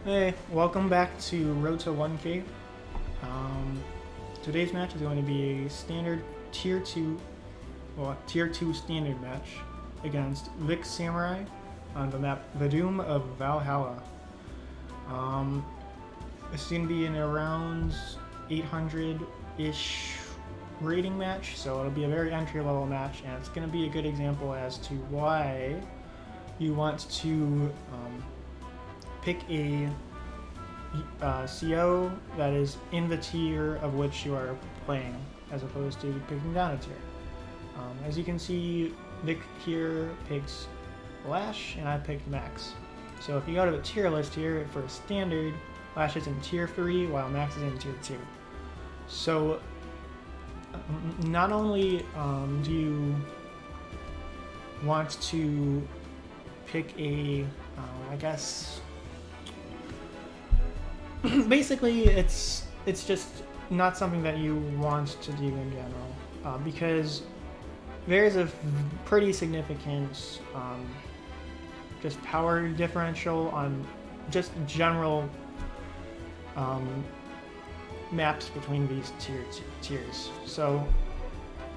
Hey, welcome back to Road to 1K. Today's match is going to be a standard tier 2 standard match against Vic Samurai on the map The Doom of Valhalla. This is going to be in around 800-ish rating match, so it'll be a very entry-level match, and it's going to be a good example as to why you want to pick a CO that is in the tier of which you are playing, as opposed to picking down a tier. As you can see, Vic here picks Lash, and I picked Max. So if you go to the tier list here, for standard, Lash is in tier 3, while Max is in tier 2. So not only do you want to pick a, I guess, basically it's just not something that you want to do in general, because there's a pretty significant just power differential on just general maps between these tiers. So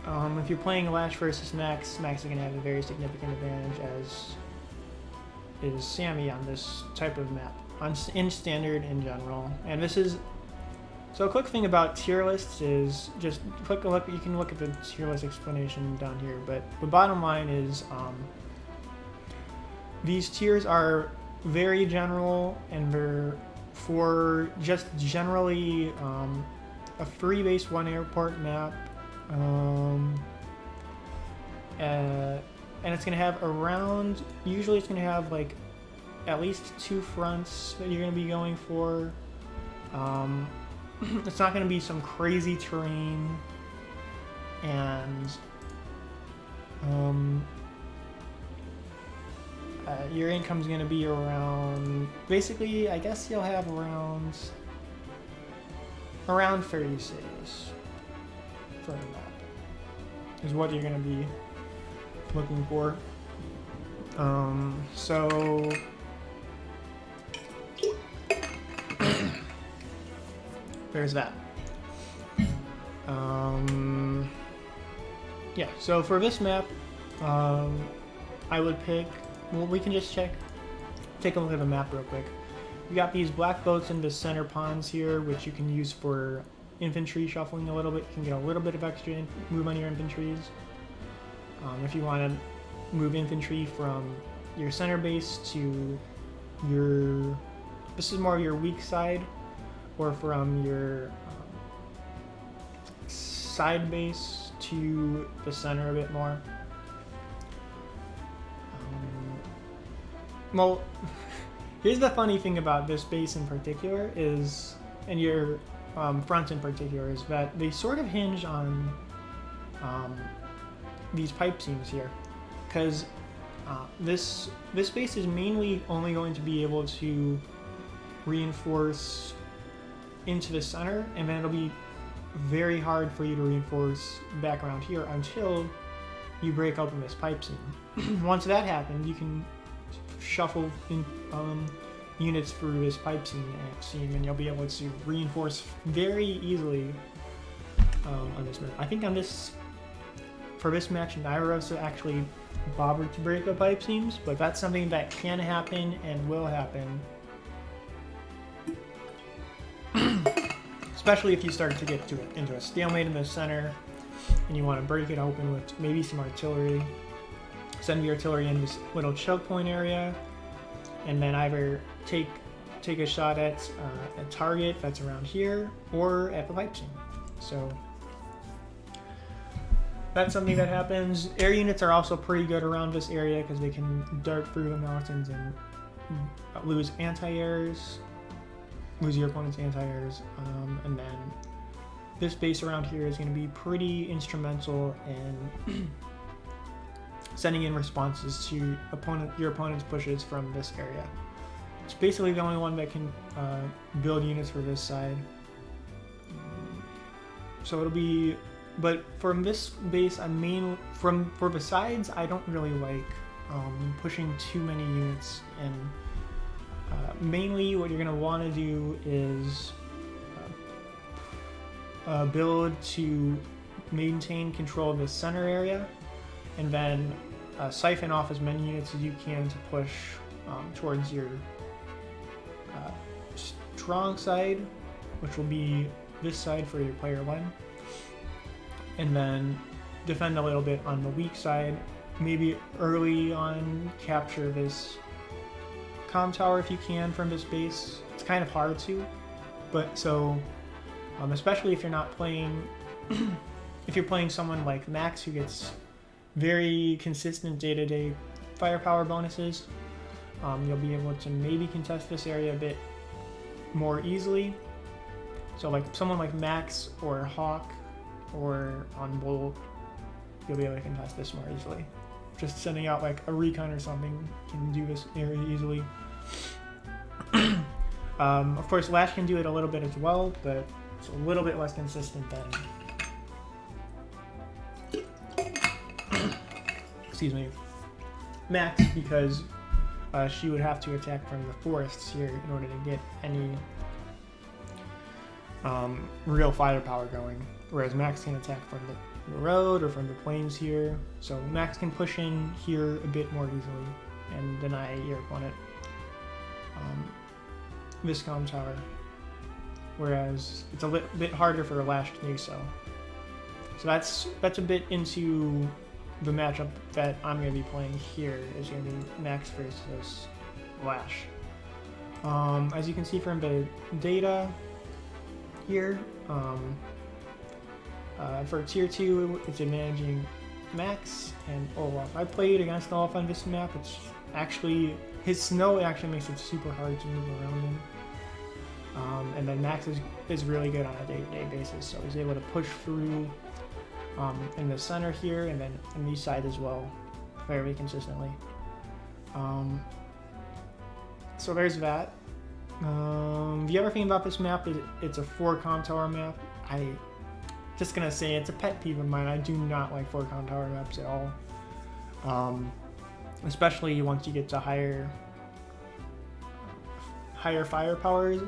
if you're playing Lash versus Max, Max is going to have a very significant advantage, as is Sammy on this type of map, in standard in general. And this is, so a quick thing about tier lists is just click a look, you can look at the tier list explanation down here, but the bottom line is these tiers are very general, and they're for just generally a free base 1 airport map, and it's going to have around, usually it's going to have like at least 2 fronts that you're going to be going for. It's not going to be some crazy terrain, and your income's going to be around, basically, I guess you'll have around 30 cities for the map, is what you're going to be looking for. So there's that. Yeah, so for this map, I would pick, well, we can just take a look at the map real quick. You got these black boats in the center ponds here, which you can use for infantry shuffling a little bit. You can get a little bit of extra move on your infantries. If you want to move infantry from your center base to your, this is more your weak side, or from your side base to the center a bit more. Well, here's the funny thing about this base in particular is, and your front in particular, is that they sort of hinge on these pipe seams here, because this base is mainly only going to be able to reinforce into the center, and then it'll be very hard for you to reinforce back around here until you break open this pipe seam. Once that happens, you can shuffle in, units through this pipe seam, and you'll be able to reinforce very easily on this map. I think on this, for this match, neither of us actually bothered to break the pipe seams, but that's something that can happen and will happen. Especially if you start to get into a stalemate in the center and you want to break it open with maybe some artillery. Send the artillery in this little choke point area, and then either take a shot at a target that's around here or at the pipe seam. So that's something that happens. Air units are also pretty good around this area because they can dart through the mountains and lose anti-airs. Lose your opponent's anti-airs, and then this base around here is going to be pretty instrumental in sending in responses to your opponent's pushes from this area. It's basically the only one that can build units for this side. So it'll be, but from this base, for the sides, I don't really like pushing too many units in mainly what you're going to want to do is build to maintain control of the center area, and then siphon off as many units as you can to push towards your strong side, which will be this side for your player 1, and then defend a little bit on the weak side. Maybe early on capture this comm tower if you can from this base. It's kind of hard to, but so especially if you're not playing if you're playing someone like Max, who gets very consistent day-to-day firepower bonuses, you'll be able to maybe contest this area a bit more easily. So like someone like Max or Hawk or on Bull, you'll be able to contest this more easily. Just sending out like a recon or something can do this area easily. Of course, Lash can do it a little bit as well, but it's a little bit less consistent than excuse me, Max, because she would have to attack from the forests here in order to get any real firepower going, whereas Max can attack from the road or from the plains here. So Max can push in here a bit more easily and deny your opponent this comm tower, whereas it's a bit harder for Lash to do so. So that's a bit into the matchup that I'm going to be playing here. Is going to be Max versus Lash. As you can see from the data here, for tier 2, it's advantaging Max and Olaf. I played against Olaf on this map. It's actually, his snow actually makes it super hard to move around him. And then Max is really good on a day-to-day basis, so he's able to push through in the center here, and then in the side as well, very consistently. So there's that. The other thing about this map is it's a 4 comm tower map. Just gonna say it's a pet peeve of mine. I do not like 4 comm tower maps at all. Especially once you get to higher firepower,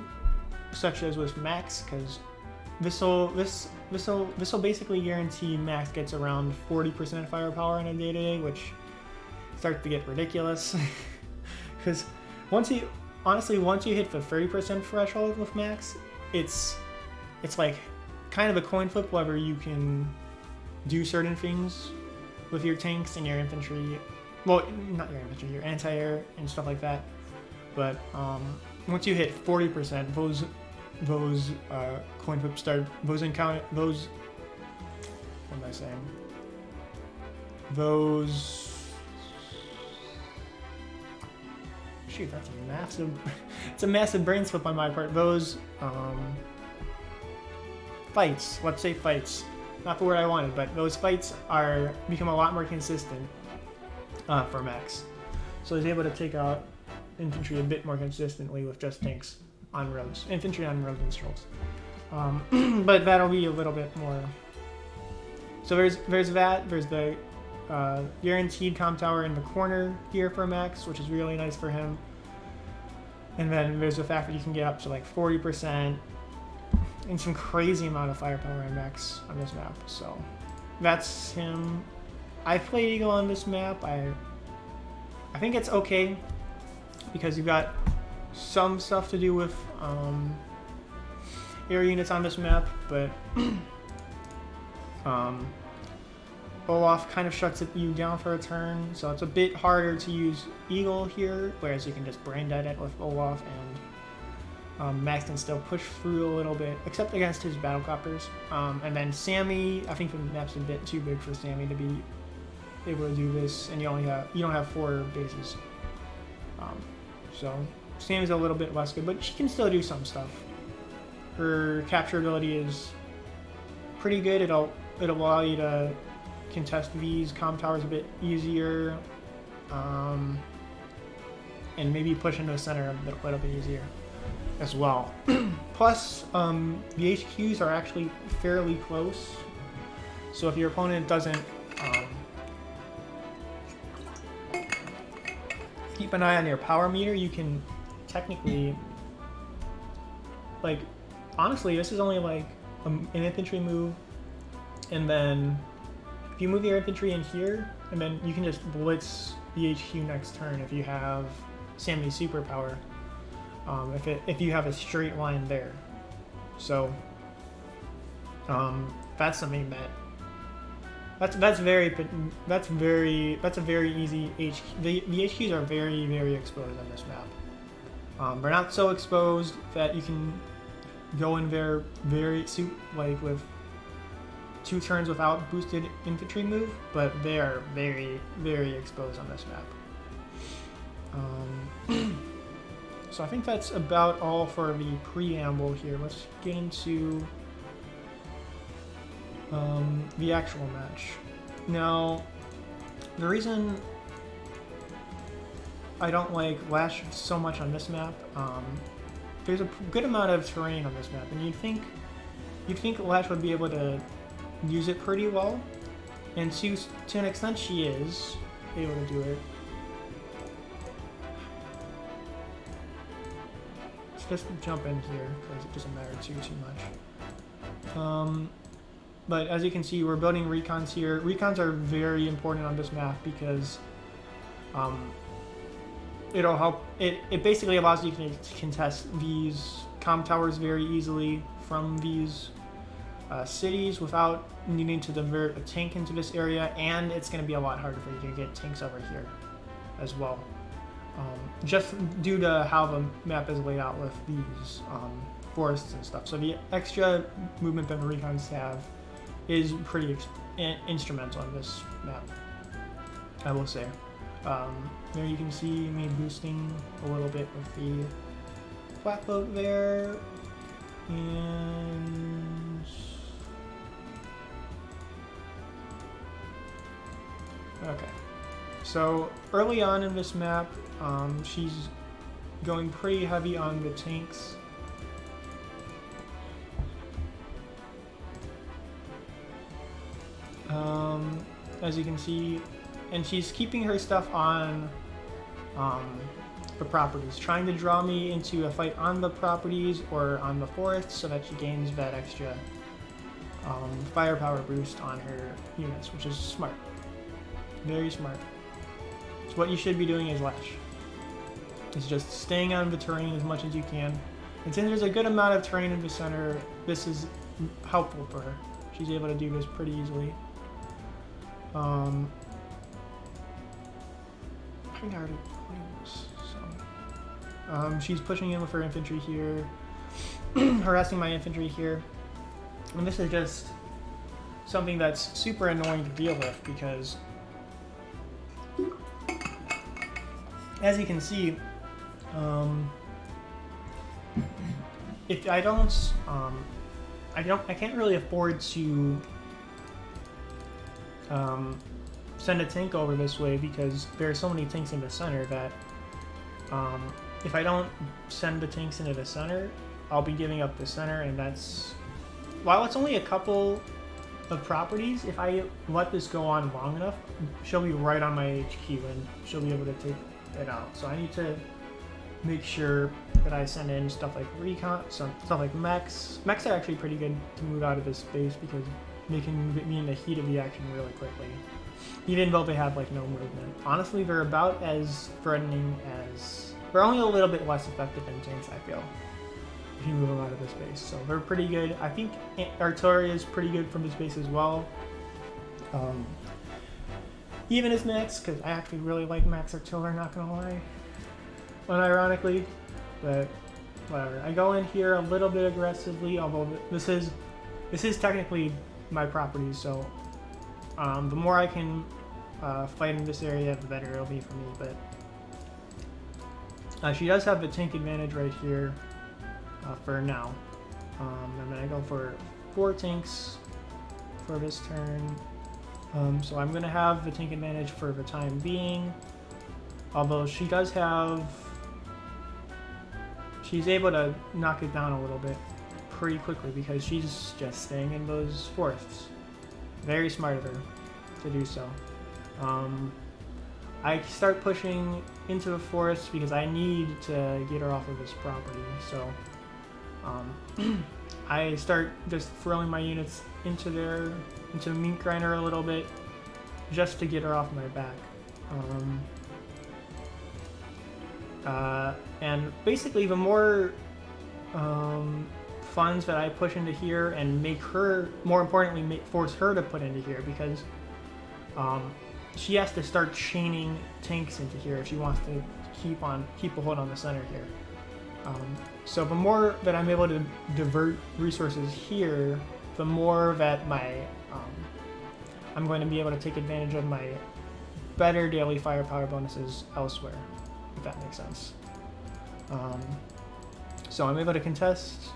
such as with Max, because this will basically guarantee Max gets around 40% firepower in a day-to-day, which starts to get ridiculous. Because once you hit the 30% threshold with Max, it's like kind of a coin flip whether you can do certain things with your tanks and your infantry. Well, not your infantry, your anti-air and stuff like that. But once you hit 40%, those coin flips start. What am I saying? Shoot, that's a massive. It's a massive brain slip on my part. Those fights. Let's say fights. Not the word I wanted, but those fights become a lot more consistent for Max. So he's able to take out infantry a bit more consistently with just tanks on roads. Infantry on roads and strolls. But that'll be a little bit more. So there's that. There's the guaranteed comm tower in the corner here for Max, which is really nice for him. And then there's the fact that you can get up to like 40% and some crazy amount of firepower on Max on this map. So that's him. I played Eagle on this map. I think it's okay because you've got some stuff to do with air units on this map, but Olaf kind of shuts you down for a turn, so it's a bit harder to use Eagle here, whereas you can just brain dead it with Olaf, and Max can still push through a little bit, except against his battlecopters. And then Sammy, I think the map's a bit too big for Sammy to be able to do this, and you don't have 4 bases. So Sammy's a little bit less good, but she can still do some stuff. Her capture ability is pretty good. It'll allow you to contest these comm towers a bit easier, and maybe push into the center a little bit easier as well. Plus, the HQs are actually fairly close, so if your opponent doesn't keep an eye on your power meter, you can technically, like, honestly, this is only like an infantry move, and then if you move your infantry in here, and then you can just blitz the HQ next turn if you have Sammy's superpower. If you have a straight line there, so that's something that's a very easy HQ. The HQs are very exposed on this map. They're not so exposed that you can go in there like with 2 turns without boosted infantry move, but they are very exposed on this map. So I think that's about all for the preamble here. Let's get into the actual match. Now, the reason I don't like Lash so much on this map, there's a good amount of terrain on this map, and you'd think Lash would be able to use it pretty well, and to an extent she is able to do it. Let's just jump in here because it doesn't matter too much. But as you can see, we're building recons here. Recons are very important on this map because it'll help. It basically allows you to contest these comm towers very easily from these cities without needing to divert a tank into this area, and it's going to be a lot harder for you to get tanks over here as well. Just due to how the map is laid out with these forests and stuff. So the extra movement that the recons have is pretty instrumental in this map, I will say. There you can see me boosting a little bit with the flatboat there, and okay. So early on in this map, she's going pretty heavy on the tanks. As you can see, and she's keeping her stuff on the properties, trying to draw me into a fight on the properties or on the forests so that she gains that extra firepower boost on her units, which is smart. Very smart. So what you should be doing is Lash. It's just staying on the terrain as much as you can. And since there's a good amount of terrain in the center, this is helpful for her. She's able to do this pretty easily. I think I already played this, so. She's pushing in with her infantry here, harassing my infantry here. And this is just something that's super annoying to deal with because, as you can see, if I can't really afford to send a tank over this way because there are so many tanks in the center that if I don't send the tanks into the center, I'll be giving up the center, and that's, while it's only a couple of properties, if I let this go on long enough, she'll be right on my HQ and she'll be able to take it out. So I need to make sure that I send in stuff like recon, stuff like mechs. Mechs are actually pretty good to move out of this space because they can get me in the heat of the action really quickly, even though they have like no movement. Honestly, they're about as threatening as, they're only a little bit less effective than tanks, I feel, if you move them out of this space. So they're pretty good. I think artillery is pretty good from this space as well. Even as mechs, because I actually really like max artillery, not gonna lie, unironically, but whatever. I go in here a little bit aggressively, although this is technically my property, so the more I can fight in this area, the better it'll be for me. But she does have the tank advantage right here for now. I'm gonna go for 4 tanks for this turn. So I'm gonna have the tank advantage for the time being, although she does have, she's able to knock it down a little bit pretty quickly because she's just staying in those forests. Very smart of her to do so. I start pushing into the forest because I need to get her off of this property. So I start just throwing my units into the meat grinder a little bit just to get her off my back. And basically, the more funds that I push into here and make her, more importantly, force her to put into here, because she has to start chaining tanks into here if she wants to keep a hold on the center here. So the more that I'm able to divert resources here, the more that I'm going to be able to take advantage of my better daily firepower bonuses elsewhere, if that makes sense. So I'm able to contest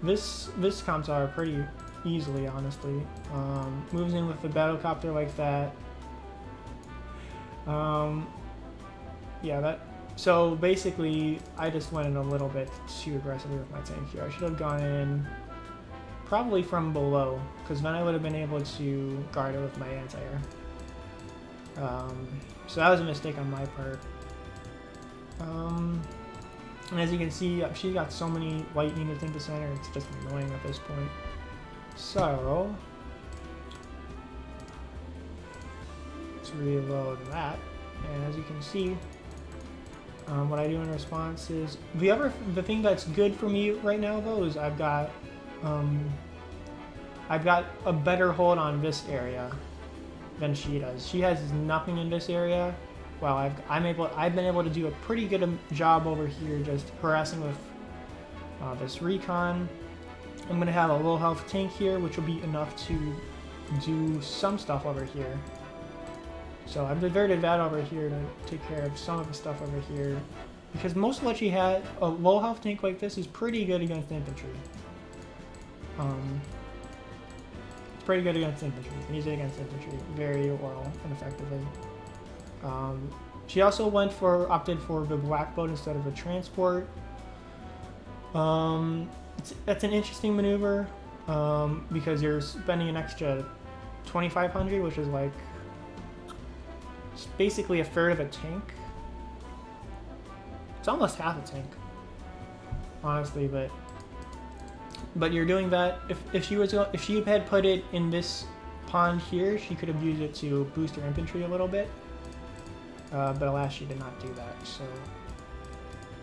this comm tower pretty easily, honestly. Moves in with the battlecopter like that. So basically, I just went in a little bit too aggressively with my tank here. I should have gone in probably from below, because then I would have been able to guard it with my anti-air. So that was a mistake on my part. And as you can see, she got so many light units into center, it's just annoying at this point. So let's reload that, and as you can see, what I do in response is the thing that's good for me right now though is I've got a better hold on this area than she does. She has nothing in this area. Well, I've been able to do a pretty good job over here, just harassing with this recon. I'm gonna have a low health tank here, which will be enough to do some stuff over here. So I've diverted that over here to take care of some of the stuff over here, because most of what she had, a low health tank like this, is pretty good against infantry. It's pretty good against infantry. You can use it against infantry very well and effectively. She also opted for the black boat instead of a transport. That's an interesting maneuver, because you're spending an extra 2,500, which is like basically a third of a tank. It's almost half a tank, honestly, but you're doing that. If she had put it in this pond here, she could have used it to boost her infantry a little bit. But alas, she did not do that. So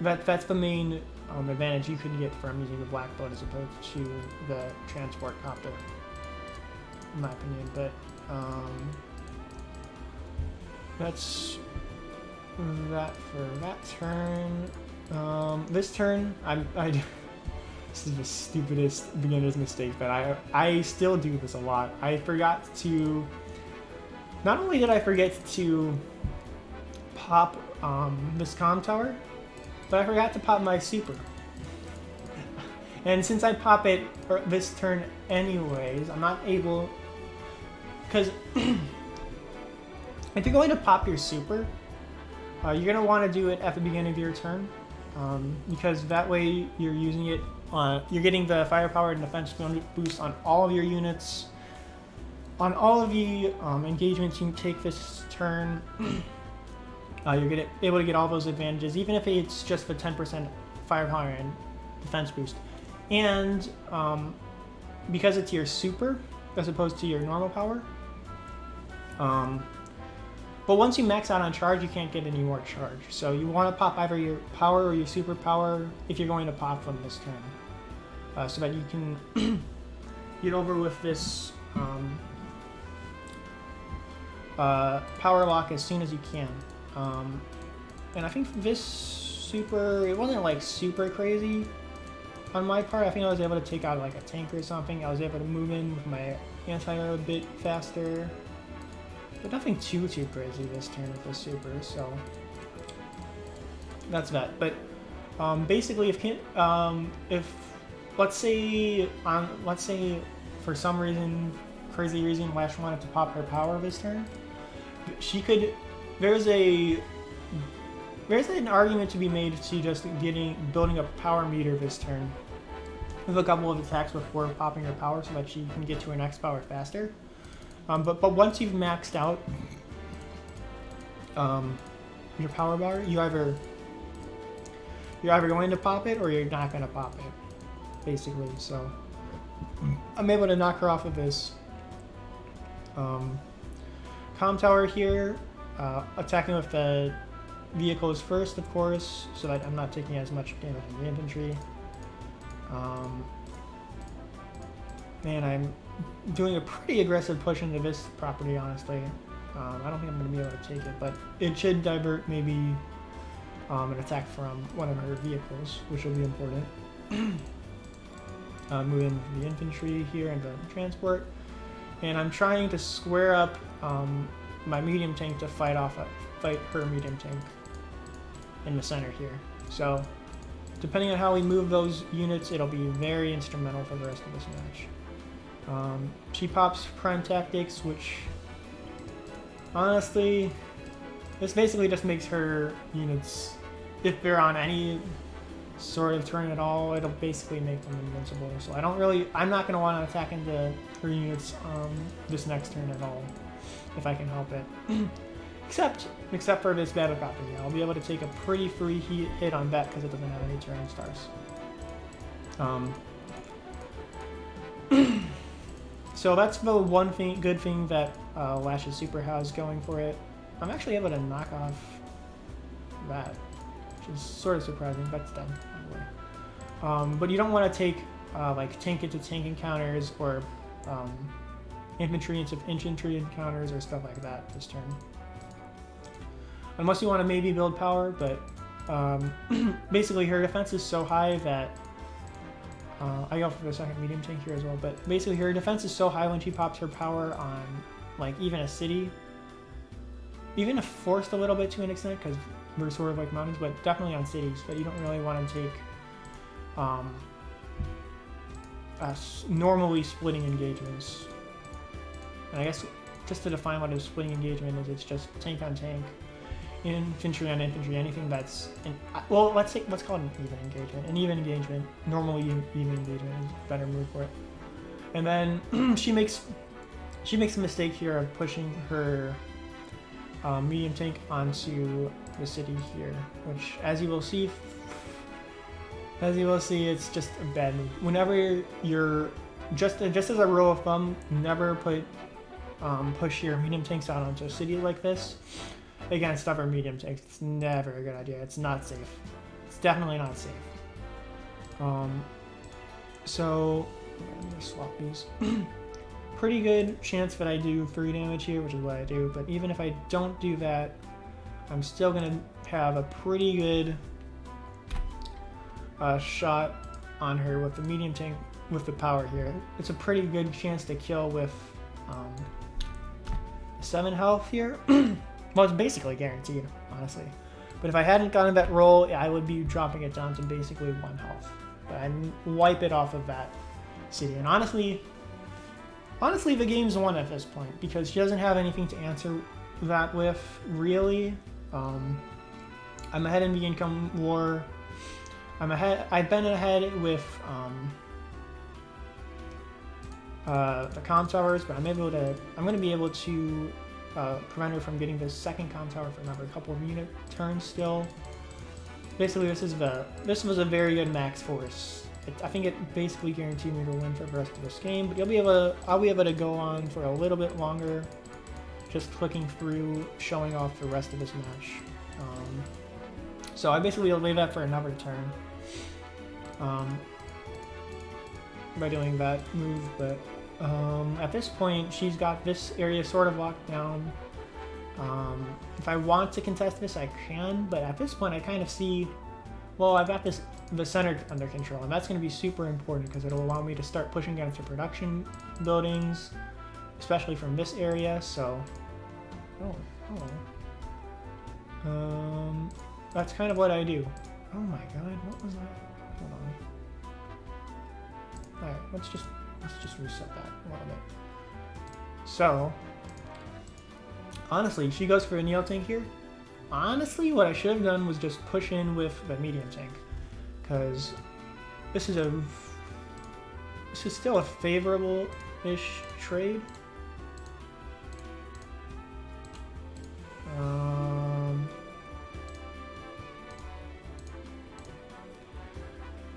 that's the main advantage you could get from using the black boat as opposed to the transport copter, in my opinion. But that's that for that turn. This turn, this is the stupidest beginner's mistake, but I still do this a lot. I forgot to. Not only did I forget to pop this comm tower, but I forgot to pop my super. And since I pop it this turn anyways, I'm not able, because if you're going to pop your super, you're going to want to do it at the beginning of your turn, because that way you're using it you're getting the firepower and defense boost on all of your units, on all of the engagements you can take this turn. You're able to get all those advantages, even if it's just the 10% firepower and defense boost. And because it's your super as opposed to your normal power. But once you max out on charge, you can't get any more charge. So you want to pop either your power or your super power if you're going to pop from this turn, so that you can get over with this power lock as soon as you can. And I think this super, it wasn't like super crazy on my part. I think I was able to take out like a tank or something. I was able to move in with my anti-air a bit faster, but nothing too crazy this turn with the super. So that's that. But basically, if let's say for some reason, crazy reason, Lash wanted to pop her power this turn, she could. There's an argument to be made to just building a power meter this turn with a couple of attacks before popping her power, so that she can get to her next power faster. But once you've maxed out your power bar, you're either going to pop it or you're not going to pop it, basically. So I'm able to knock her off of this comm tower here, attacking with the vehicles first, of course, so that I'm not taking as much damage in the infantry. Man, I'm doing a pretty aggressive push into this property, honestly. I don't think I'm going to be able to take it, but it should divert maybe an attack from one of her vehicles, which will be important. Moving the infantry here into transport, and I'm trying to square up my medium tank to fight her medium tank in the center here. So depending on how we move those units, it'll be very instrumental for the rest of this match. She pops prime tactics, which honestly, this basically just makes her units, if they're on any sort of turn at all, it'll basically make them invincible. So I'm not going to want to attack into her units this next turn at all, if I can help it. Except for this battle copter. I'll be able to take a pretty free hit on that because it doesn't have any turn stars. So that's the one good thing that Lash's super has going for it. I'm actually able to knock off that, which is sort of surprising. That's done, by the way. But you don't want to take like tank into tank encounters or infantry into infantry encounters or stuff like that this turn. Unless you want to maybe build power, but basically her defense is so high that I go for the second medium tank here as well, but basically her defense is so high when she pops her power on like even a city, even if forced a little bit to an extent because we're sort of like mountains, but definitely on cities, that you don't really want to take normally splitting engagements. And I guess just to define what a splitting engagement is, it's just tank on tank, infantry on infantry, anything that's well, let's call it an even engagement. An even engagement, normally even engagement is a better move for it. And then she makes a mistake here of pushing her medium tank onto the city here, which as you will see, it's just a bad move. Whenever you're just as a rule of thumb, never push your medium tanks out onto a city like this. Against other medium tanks, it's never a good idea. It's not safe. It's definitely not safe. So I'm gonna swap these. Pretty good chance that I do 3 damage here, which is what I do. But even if I don't do that, I'm still gonna have a pretty good shot on her with the medium tank with the power here. It's a pretty good chance to kill with 7 health here. Well, it's basically guaranteed, honestly. But if I hadn't gotten that roll, I would be dropping it down to basically 1 health. But I'd wipe it off of that city. And honestly, the game's won at this point because she doesn't have anything to answer that with, really. I'm ahead in the income war. I've been ahead with the comm towers, but I'm going to be able to prevent her from getting the second comm tower for another couple of unit turns still. Basically, this was a very good max force. I think it basically guaranteed me to win for the rest of this game, but I'll be able to go on for a little bit longer, just clicking through, showing off the rest of this match. So I basically will leave that for another turn by doing that move, but at this point, she's got this area sort of locked down. If I want to contest this, I can, but at this point, I kind of see, well, I've got the center under control, and that's going to be super important because it'll allow me to start pushing down to production buildings, especially from this area. So, that's kind of what I do. Oh my god, what was that? Hold on. All right, let's just reset that a little bit. So, honestly, she goes for a Neo tank here. Honestly, what I should have done was just push in with the medium tank, because this is still a favorable-ish trade.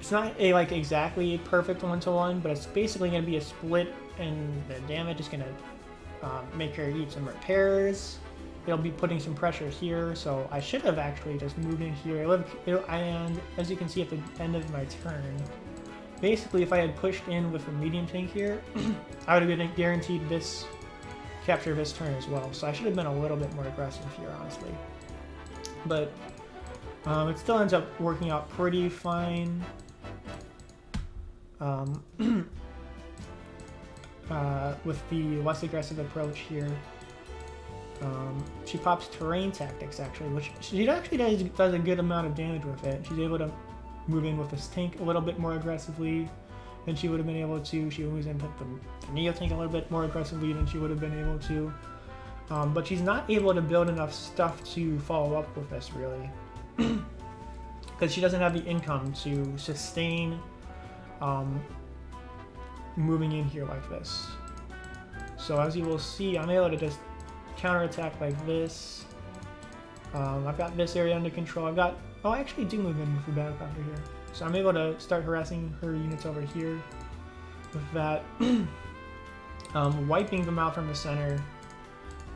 It's not a like exactly perfect 1-to-1, but it's basically going to be a split, and the damage is going to make her eat some repairs. It'll be putting some pressure here, so I should have actually just moved in here. And as you can see at the end of my turn, basically if I had pushed in with a medium tank here, I would have been guaranteed this capture this turn as well. So I should have been a little bit more aggressive here, honestly. But it still ends up working out pretty fine. With the less aggressive approach here. She pops terrain tactics actually, which she actually does a good amount of damage with it. She's able to move in with this tank a little bit more aggressively than she would have been able to. She moves in with the Neo tank a little bit more aggressively than she would have been able to. But she's not able to build enough stuff to follow up with this really. Because she doesn't have the income to sustain moving in here like this. So as you will see, I'm able to just counterattack like this. I've got this area under control. Oh, I actually do move in with the battlecopter here. So I'm able to start harassing her units over here with that. Wiping them out from the center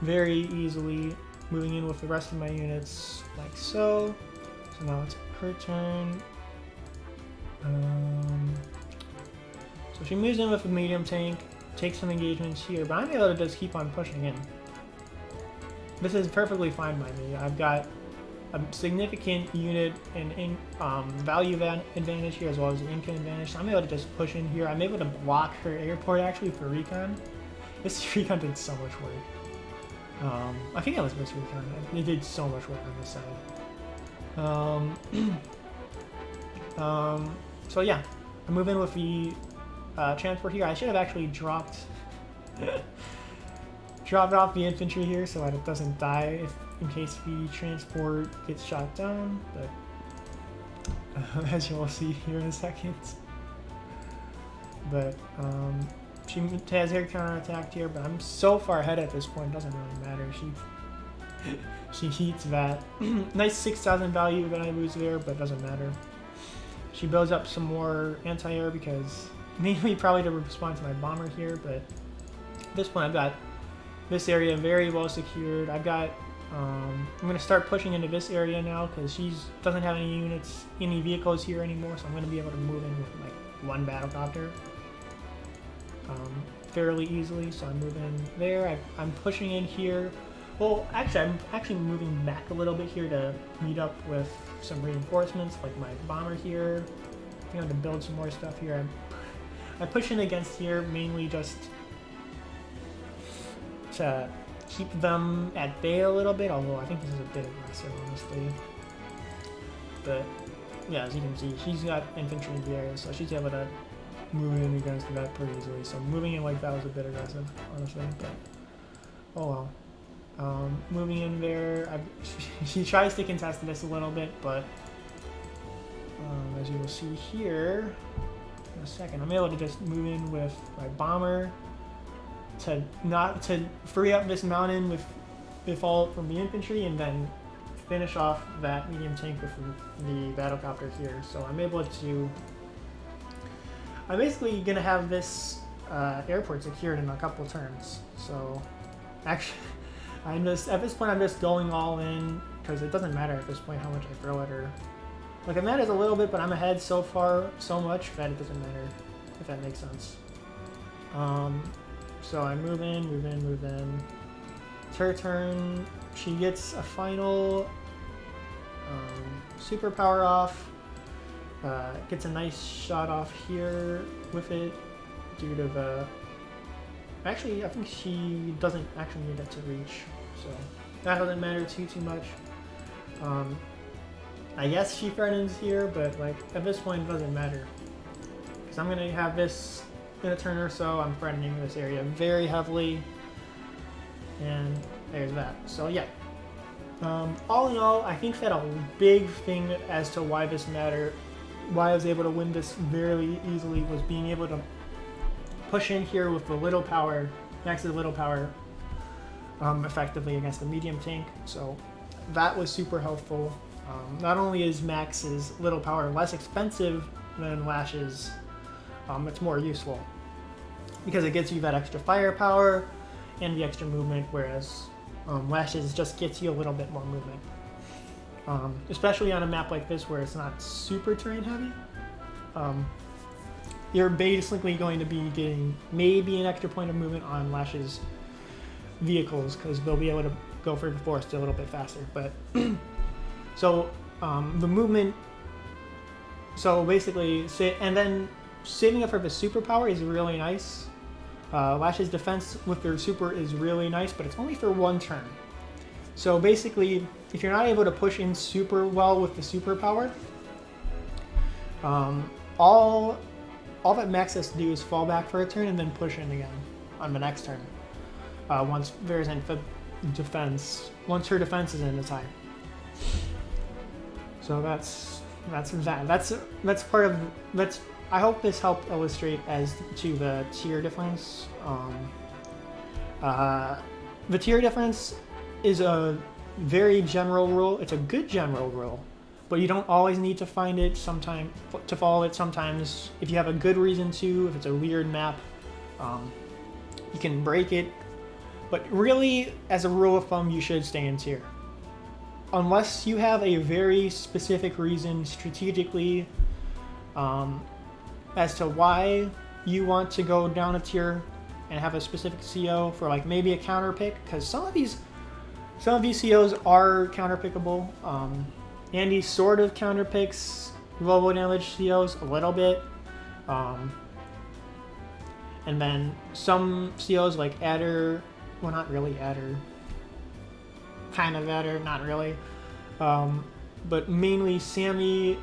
very easily, moving in with the rest of my units like so. So now it's her turn. So she moves in with a medium tank, takes some engagements here, but I'm able to just keep on pushing in. This is perfectly fine by me. I've got a significant unit and value advantage here as well as an income advantage. So I'm able to just push in here. I'm able to block her airport actually for recon. This recon did so much work. I think that was this recon. It did so much work on this side. So yeah, I move in with the transport here. I should have actually dropped off the infantry here so that it doesn't die in case the transport gets shot down, but as you will see here in a second. But she has air counterattacked here, but I'm so far ahead at this point, it doesn't really matter. She heats that. Nice 6,000 value that I lose there, but it doesn't matter. She builds up some more anti-air because mainly probably to respond to my bomber here, but at this point I've got this area very well secured. I've got I'm going to start pushing into this area now because she doesn't have any vehicles here anymore, so I'm going to be able to move in with like one battlecopter fairly easily. So I'm moving there. I'm pushing in here. Well, actually, I'm actually moving back a little bit here to meet up with some reinforcements, like my bomber here. I'm going to build some more stuff here. I push in against here mainly just to keep them at bay a little bit, although I think this is a bit aggressive, honestly. But yeah, as you can see, she's got infantry in the area, so she's able to move in against that pretty easily. So moving in like that was a bit aggressive, honestly, but oh well. Moving in there, she tries to contest this a little bit, but as you will see here in a second, I'm able to just move in with my bomber to free up this mountain with all from the infantry, and then finish off that medium tank with the battlecopter here. So I'm basically gonna have this airport secured in a couple turns. So actually, at this point I'm just going all in because it doesn't matter at this point how much I throw at her. Like it matters a little bit, but I'm ahead so far so much that it doesn't matter, if that makes sense. So I move in. It's her turn. She gets a final superpower off. Gets a nice shot off here with it due to the... Actually, I think she doesn't actually need it to reach, so that doesn't matter too much. I guess she threatens here, but like at this point it doesn't matter because I'm gonna have this in a turn or so. I'm threatening this area very heavily, and there's that. So yeah, all in all, I think that a big thing as to why this mattered, why I was able to win this very easily, was being able to push in here with the little power, next to the little power, effectively against the medium tank. So that was super helpful. Not only is Max's little power less expensive than Lash's, it's more useful because it gets you that extra firepower and the extra movement, whereas Lash's just gets you a little bit more movement. Especially on a map like this where it's not super terrain heavy. You're basically going to be getting maybe an extra point of movement on Lash's vehicles because they'll be able to go through the forest a little bit faster. But so the movement, so basically, and then saving up for the superpower is really nice. Lash's defense with their super is really nice, but it's only for one turn. So basically, if you're not able to push in super well with the superpower, all that Max has to do is fall back for a turn and then push in again on the next turn. Once there's in defense, once her defense is in its high. So that's part of that's. I hope this helped illustrate as to the tier difference. The tier difference is a very general rule. It's a good general rule, but you don't always need to find it to follow it. Sometimes, if you have a good reason to, if it's a weird map, you can break it. But really, as a rule of thumb, you should stay in tier. Unless you have a very specific reason strategically as to why you want to go down a tier and have a specific CO for like maybe a counter pick, because some of these COs are counter pickable. Andy sort of counter picks global damage COs a little bit. And then some COs like Adder, well, not really Adder, kind of Adder, not really. But mainly Sammy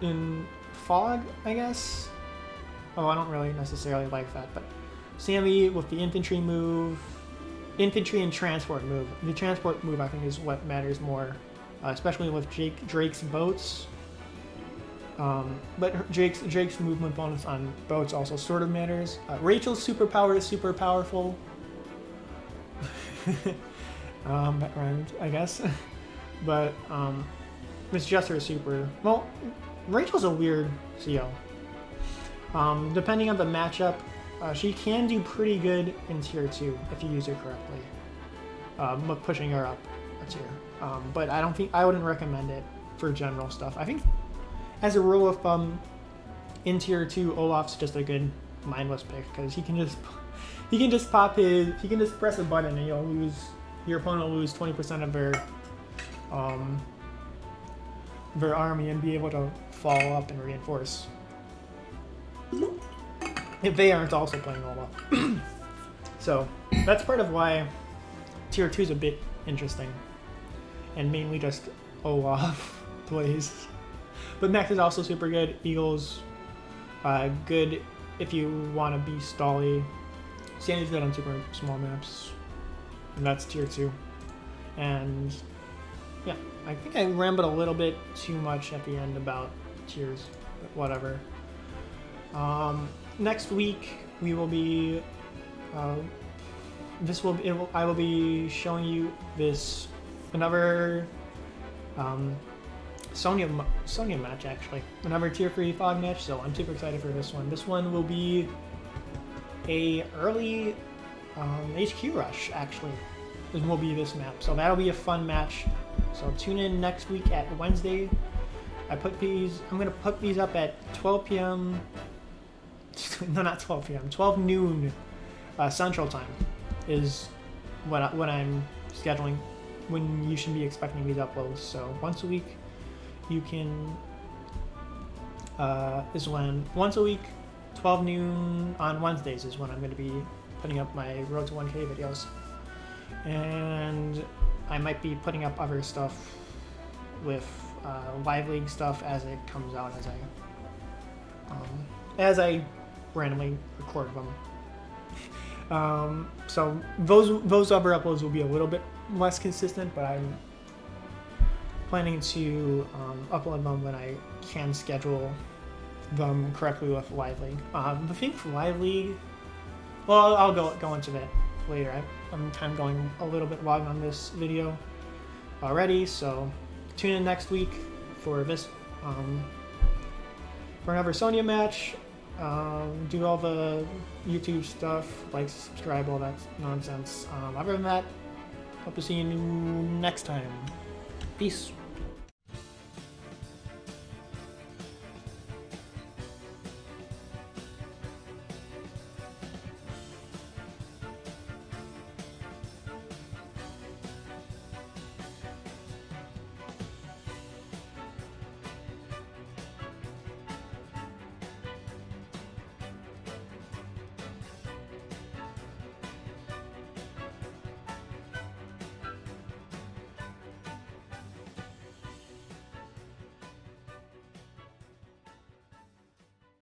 in Fog, I guess. Oh, I don't really necessarily like that, but Sammy with the infantry move, infantry and transport move. The transport move, I think, is what matters more, especially with Drake's boats. But Drake's movement bonus on boats also sort of matters. Rachel's superpower is super powerful. That rhymed, I guess. But it's just her super. Well, Rachel's a weird CO. Depending on the matchup, she can do pretty good in tier 2 if you use her correctly, pushing her up a tier. But I wouldn't recommend it for general stuff. I think, as a rule of thumb, in tier 2, Olaf's just a good mindless pick because he can just press a button and your opponent will lose 20% of their army and be able to follow up and reinforce. If they aren't also playing Olaf. So that's part of why tier 2 is a bit interesting. And mainly just Olaf plays. But Max is also super good. Eagle's good if you want to be stally. Sandy's good on super small maps. And that's tier 2. And yeah, I think I rambled a little bit too much at the end about tiers, but whatever. Next week we will be I will be showing you another Sonya match, actually, another tier 3 fog match. So I'm super excited for this one. This one will be a early HQ rush, actually. It will be this map, so that'll be a fun match. So tune in next week at Wednesday. I'm gonna put these up at 12 p.m. No, not 12 p.m. 12 noon Central Time is what I'm scheduling when you should be expecting these uploads. So once a week, you can once a week, 12 noon on Wednesdays is when I'm going to be putting up my Road to 1K videos. And I might be putting up other stuff with Live League stuff as it comes out, as I randomly record them. So those other uploads will be a little bit less consistent, but I'm planning to upload them when I can schedule them correctly with Live League. The thing for Live League, well, I'll go into that later. I'm kind of going a little bit long on this video already, so tune in next week for this, for another Sonya match. Do all the YouTube stuff, like, subscribe, all that nonsense. Other than that, hope to see you next time. Peace.